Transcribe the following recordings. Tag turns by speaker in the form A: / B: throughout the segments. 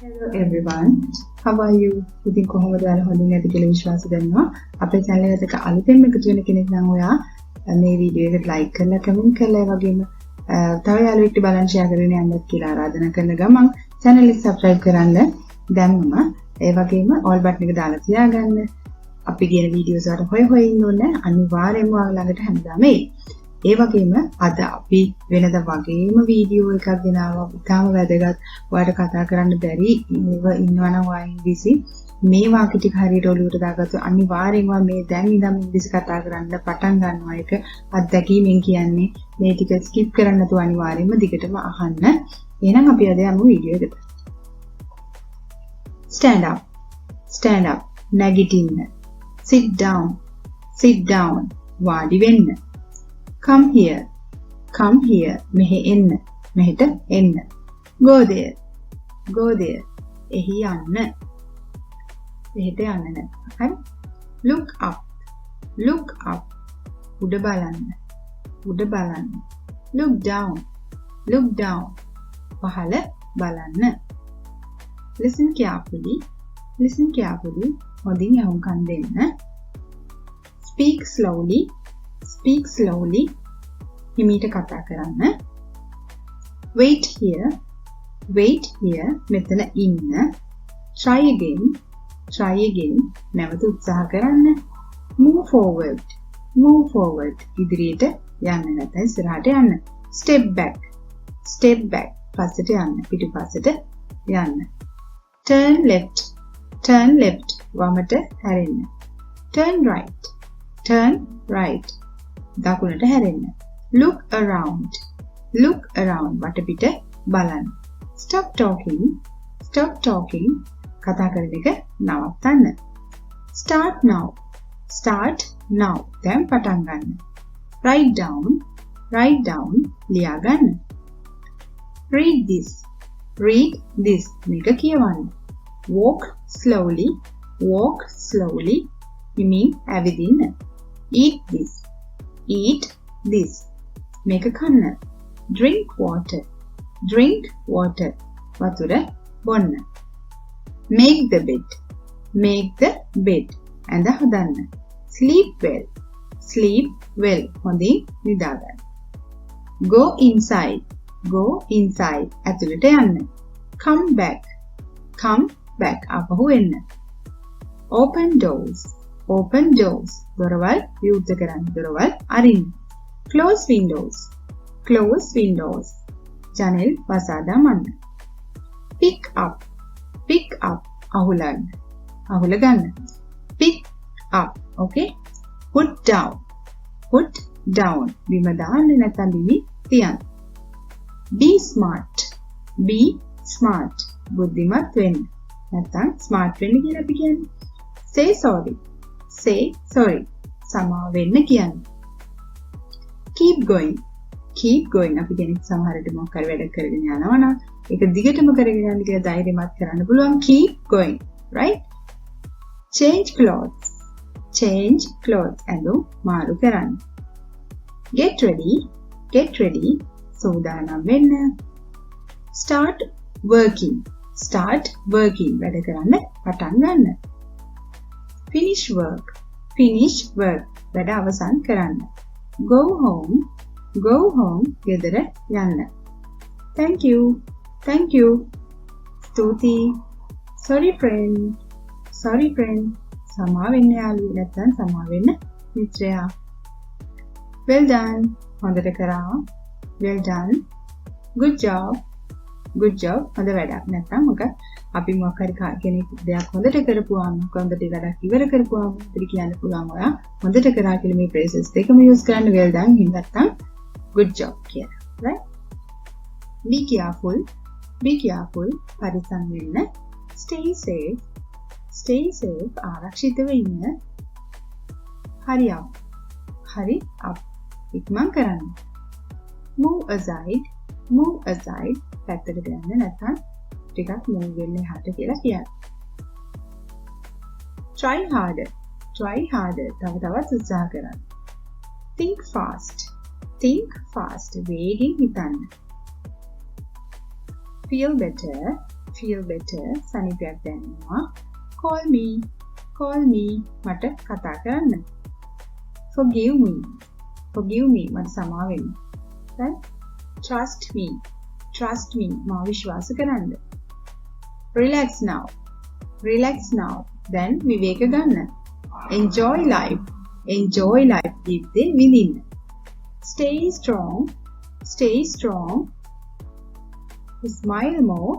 A: Hello everyone. How are you? ඉතින් කොහොමද ඔයාලා හොඳින් නැති කියලා විශ්වාස කරනවා. අපේ channel එකට අලුතෙන් එකතු වෙන කෙනෙක් නම් ඔයා මේ වීඩියෝ එකට like කරලා comment කරලා ඒ වගේම තව යාළුවෙක්ට බලන්න share කරගෙන යන්නත් කියලා ආරාධනා කරන ගමන් channel එක subscribe කරන්න දැම්මම ඒ වගේම all button එක දාලා තියාගන්න. අපි කියන වීඩියෝස් වලට හොය ඉන්න ඕනේ. අනිවාර්යයෙන්ම ඔයාලා ළඟට හැමදාම එයි. ඒ වගේම අද අපි වෙනද වගේම වීඩියෝ එකක් ගෙනාවා. ඉතාම වැදගත්. ඔයාලට කතා කරන්න බැරි ඉන්නවනම් ඔයා ඉංග්‍රීසි මේ වාක්‍ය ටික හරියට ඔලුවට දාගත්තු අනිවාර්යෙන්ම මේ දැන් ඉඳන් ඉංග්‍රීසි කතා කරන්න පටන් ගන්නවා එක අත්දැකීමෙන් කියන්නේ මේ ටික ස්කිප් කරන්න නැතුව අනිවාර්යෙන්ම දිගටම අහන්න. එහෙනම් අපි අද යමු වීඩියෝ එකට. Stand up. Stand up. නැගිටින්න. Sit down. Sit down. වාඩි වෙන්න. Come here. Come here. මෙහෙ එන්න. මෙහෙට එන්න. Go there. Go there. එහි යන්න. මෙහෙට යන්න නෑ. හරි? Look up. Look up. උඩ බලන්න. උඩ බලන්න. Look down. Look down. පහළ බලන්න. Listen carefully. Listen carefully. හොඳින් අහුම්කන් දෙන්න. Speak slowly. Speak slowly. හිමීට කතා කරන්න. Wait here. Wait here. මෙතන ඉන්න. Try again. Try again. නැවත උත්සාහ කරන්න. Move forward. Move forward. ඉදිරියට යන්න නැත්නම් ඉස්සරහට යන්න. Step back. Step back. පස්සට යන්න. පිටුපස්සට යන්න. Turn left. Turn left. වමට හැරෙන්න. Turn right. Turn right. දකුණට හැරෙන්න. Look around. Look around. වටපිට බලන්න. Stop talking. Stop talking. කතා කරන එක නවත්තන්න. Start now. Start now. දැන් පටන් ගන්න. Write down. Write down. ලියා ගන්න. Read this. Read this. මේක කියවන්න. Walk slowly. Walk slowly. හිමින් ඇවිදින්න. Eat this. Eat this. මේක කන්න. Drink water. Drink water. වතුර බොන්න. Make the bed. Make the bed. ඇඳ හදන්න. Sleep well. Sleep well. හොඳින් නිදා ගන්න. Go inside. Go inside. ඇතුළට යන්න. Come back. Come back. ආපහු එන්න. Open doors. Open doors. දොරවල් විවෘත කරන්න. දොරවල් අරින්න. Close windows. Close windows. ජනෙල් වසා දමන්න. Pick up. Pick up. අහුලන්න. අහුල ගන්න. Pick up. Okay? Put down. Put down. බිම දාන්න නැත්නම් බිමි තියන්න. Be smart. Be smart. බුද්ධිමත් වෙන්න. නැත්නම් smart වෙන්න කියලා අපි කියන්නේ. Say sorry. Say sorry. සමාව වෙන්න කියන්නේ. Keep going. Keep going. අපි කෙනෙක් සමහර විට මොකක් හරි වැඩ කරගෙන යනවා නම් ඒක දිගටම කරගෙන යන්න කියලා ධෛර්යමත් කරන්න පුළුවන්. Keep going. Right? Change clothes. Change clothes. ඇඳුම් මාරු කරන්න. Get ready. Get ready. සූදානම් වෙන්න. Start working. Start working. වැඩ කරන්න පටන් ගන්න. Finish work. Finish work. වැඩ අවසන් කරන්න. Go home. Go home. ගෙදර යන්න. Thank you. Thank you. ස්තුතියි. Sorry friend. Sorry friend. සමා වෙන්න යාළුවෝ නැත්නම් සමා වෙන්න මිත්‍රයා. Well done. හොඳට කරා. Well done. Good job. Good job. හොඳ වැඩක්. නැත්නම් මොකක් අපි මොකක් හරි කෙනෙක් දෙයක් හොඳට කරපුවාම හොඳට වැඩක් ඉවර කරපුවාම අපිට කියන්න පුළුවන් ඔයා හොඳට කරා කියලා මේ phrases දෙකම use කරන්න well done එහෙම නැත්නම් good job කියලා. right? Be careful. Be careful. පරිස්සම් වෙන්න. Stay safe. Stay safe. ආරක්ෂිතව ඉන්න. Hurry up. Hurry up. ඉක්මන් කරන්න. Move aside. Move aside. පැත්තකට යන්න නැත්නම් ටිකක් move වෙන්න එහාට කියලා කියන්නේ. Try harder. Try harder. තව තවත් උත්සාහ කරන්න. Think fast. Think fast. වේගෙන් හිතන්න. Feel better. feel better සනීපයක් දැනෙනවා. call me මට කතා කරන්න. forgive me මට සමාව වෙන්න. then trust me මාව විශ්වාස කරන්න. relax now then විවේක ගන්න. enjoy life ජීවිතේ විඳින්න. stay strong smile more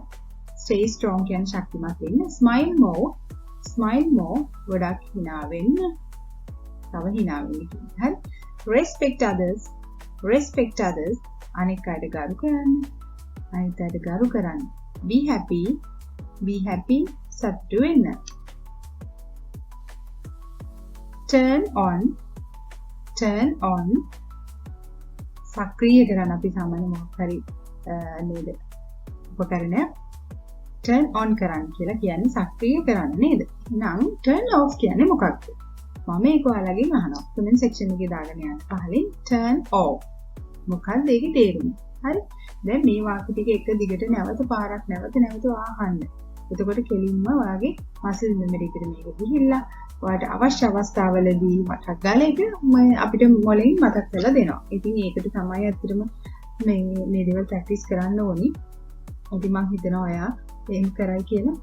A: stay strong කියන්නේ ශක්තිමත් වෙන්න. smile more ගොඩක් hina වෙන්න. තව hina වෙන්න කියන්නේ. හරි. respect others අනෙක් අයට ගරු කරන්න. be happy සතුටු වෙන්න. turn on සක්‍රිය කරන්න. අපි සාමාන්‍ය මොකක් හරි නේද උපකරණය turn on කරන්න කියලා කියන්නේ සක්‍රිය කරන්න නේද? එහෙනම් turn off කියන්නේ මොකක්ද? මම ඒක ඔයාලගෙන් අහනවා. comment section එකේ දාගෙන යන්න. පහලින් turn off මොකක්ද ඒකේ තේරුම? හරි. දැන් මේ වාක්‍ය ටික එක දිගට නැවත පාරක් නැවත අහන්න. එතකොට කෙලින්ම ඔයාගේ muscle memory එකට මේක ගිහිල්ලා ඔයාලට අවශ්‍ය අවස්ථාවලදී මතක් ගාලා ඒක අපිට මොලෙන් මතක් කරලා දෙනවා. ඉතින් ඒකට තමයි අත්‍තරම මේ දේවල් ප්‍රැක්ටිස් කරන්න ඕනි. ඉතින් මම හිතනවා ඔයා එහෙම කරයි කියලා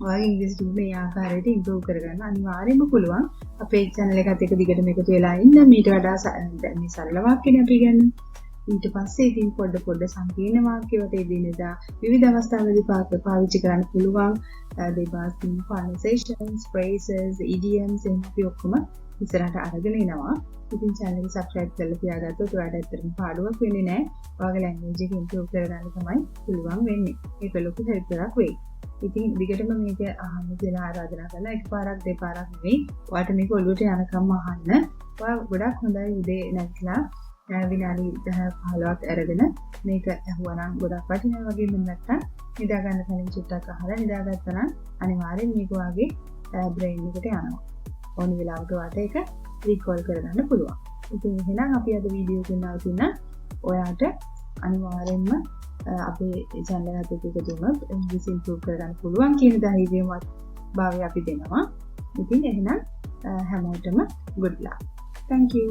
A: ඔයාගේ ඉංග්‍රීසි මේ ආකාරයට ඉම්ප්‍රූව් කරගන්න අනිවාර්යයෙන්ම පුළුවන්. අපේ channel එකත් එක දිගටම එකතු වෙලා ඉන්න. මීට වඩා මේ සරල වාක්‍යනේ අපි ගන්න. ඊට පස්සේ ඉතින් පොඩ සංකීර්ණ වාක්‍ය වලට එදිනෙදා විවිධ අවස්ථාවලදී පාවිච්චි කරන්න පුළුවන් දෙබාසින් conversations, phrases, idioms එහෙම අපි ඔක්කොම ඉස්සරහට අරගෙන එනවා. ඉතින් channel එක subscribe කරලා තියාගත්තොත් ඔයාලට ඇත්තටම පාඩුවක් වෙන්නේ නැහැ. ඔයාගේ language එක improve කරගන්න තමයි පුළුවන් වෙන්නේ. ඒක ලොකු help එකක් වෙයි. ඉතින් දිගටම මේක අහන්න කියලා ආරාධනා කරනවා. එකපාරක් දෙපාරක් නෙවෙයි. ඔයාලට මේක ඔළුවට යනකම් අහන්න. ඔයා ගොඩක් හොඳයි උදේ නැගලා විනාඩි 10-15ක් අරගෙන මේක ඇහුවනම් ගොඩක් වටිනවා වගේ මෙන්න නැත්තම් නිදා ගන්න කලින් චුට්ටක් අහලා නිදාගත්තා නම් අනිවාර්යෙන් මේක වාගේ බ්‍රේන් එකට යනවා. ඕන වෙලාවක වාට ඒක රීකෝල් කරගන්න පුළුවන්. ඉතින් එහෙනම් අපි අද වීඩියෝ එක නවතින ඔයාට අනිවාර්යෙන්ම අපේ channel එකට එකතු වුණොත් ඉංග්‍රීසි ඉම්ප්‍රූව් කරගන්න පුළුවන් කියන ධෛර්යවත් භාවය අපි දෙනවා. ඉතින් එහෙනම් හැමෝටම good luck. Thank you.